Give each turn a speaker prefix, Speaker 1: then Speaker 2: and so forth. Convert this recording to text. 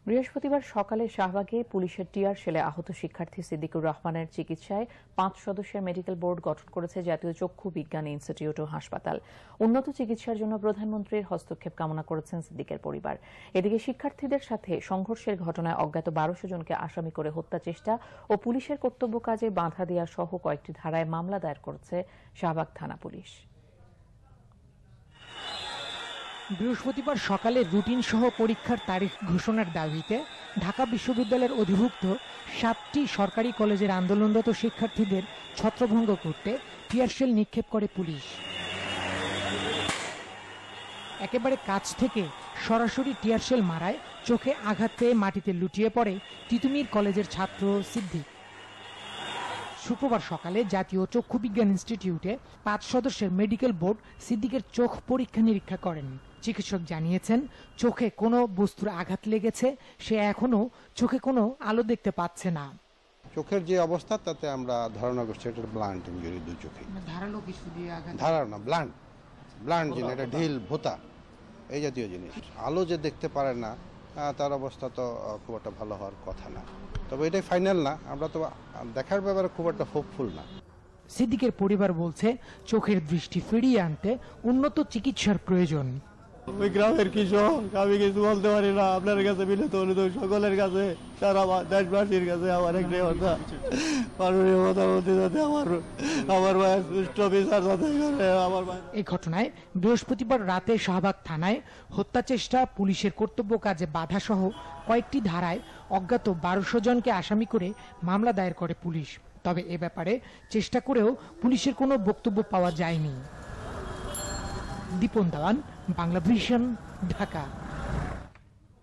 Speaker 1: বৃহস্পতিবার সকালে শাহবাগে পুলিশের টিয়ার শেলে আহত শিক্ষার্থী সিদ্দিকুর রহমানের চিকিৎসায় ৫ সদস্যের মেডিকেল বোর্ড গঠন করেছে জাতীয় চক্ষু বিজ্ঞান ইনস্টিটিউট ও হাসপাতাল। উন্নত চিকিৎসার জন্য প্রধানমন্ত্রীর হস্তক্ষেপ কামনা করেছেন সিদ্দিকের পরিবার। এদিকে শিক্ষার্থীদের সাথে সংঘর্ষের ঘটনায় অজ্ঞাত ১২০০ জনকে আসামি করে হত্যা চেষ্টা ও পুলিশের কর্তব্য কাজে বাধা দেওয়া সহ কয়েকটি ধারায় মামলা দায়ের করেছে শাহবাগ থানা পুলিশ।
Speaker 2: বৃহস্পতিবার সকালে রুটিন সহ পরীক্ষার তারিখ ঘোষণার দাবিতে ঢাকা বিশ্ববিদ্যালয়ের অধিভুক্ত ৭টি সরকারি কলেজের আন্দোলনরত শিক্ষার্থীদের ছত্রভঙ্গ করতে টিয়ারশেল নিক্ষেপ করে পুলিশ। একেবারে কাছ থেকে সরাসরি টিয়ারশেল মারায় চোখে আঘাত পেয়ে মাটিতে লুটিয়ে পড়ে তিতুমীর কলেজের ছাত্র সিদ্দিক। শুক্রবার সকালে জাতীয় চক্ষু বিজ্ঞান ইনস্টিটিউটে ৫ সদস্যের মেডিকেল বোর্ড সিদ্দিকের চোখ পরীক্ষা নিরীক্ষা করেন। চিকিৎসক জানিয়েছেন, চোখে কোনো বস্তুর আঘাত লেগেছে, সে এখনো চোখে কোনো আলো দেখতে পাচ্ছে না।
Speaker 3: চোখের যে অবস্থা তাতে আমরা ধারণা করছি এটা ব্লান্ট ইনজুরি, দুই চোখে।
Speaker 2: ধারালো কিছু দিয়ে আঘাত?
Speaker 3: ধারণা ব্লান্ট জিনিস, এটা ঢিল ভোতা এই জাতীয় জিনিস। আলো যে দেখতে পারে না তার অবস্থা তো খুব একটা ভালো হওয়ার কথা না, তবে এটাই ফাইনাল না, আমরা তো দেখার ব্যাপারে খুব একটা হোপফুল না।
Speaker 2: সিদ্দিকের পরিবার বলছে, চোখের দৃষ্টি ফিরিয়ে আনতে উন্নত চিকিৎসার প্রয়োজন।
Speaker 4: ওই গ্রামের কৃষক, আমি কিছু বলতে পারি না। আপনার কাছে মিলিত অনুরোধ সকলের কাছে, সারা দেশবাসীর কাছে আমার একটাই কথা, মাননীয় প্রধানমন্ত্রী যাতে আমার মায়ের সুষ্ঠু বিচার যাতে করে।
Speaker 2: এই ঘটনায় বৃহস্পতিবার রাতে শাহবাগ থানায় হত্যা চেষ্টা, পুলিশের কর্তব্য কাজে বাধা সহ কয়েকটি ধারায় অজ্ঞাত ১২০০ জনকে আসামি করে মামলা দায়ের করে পুলিশ। তবে এ ব্যাপারে চেষ্টা করেও পুলিশের কোনো বক্তব্য পাওয়া যায়নি। দীপন দেওয়ান, বাংলা ভিশন, ঢাকা।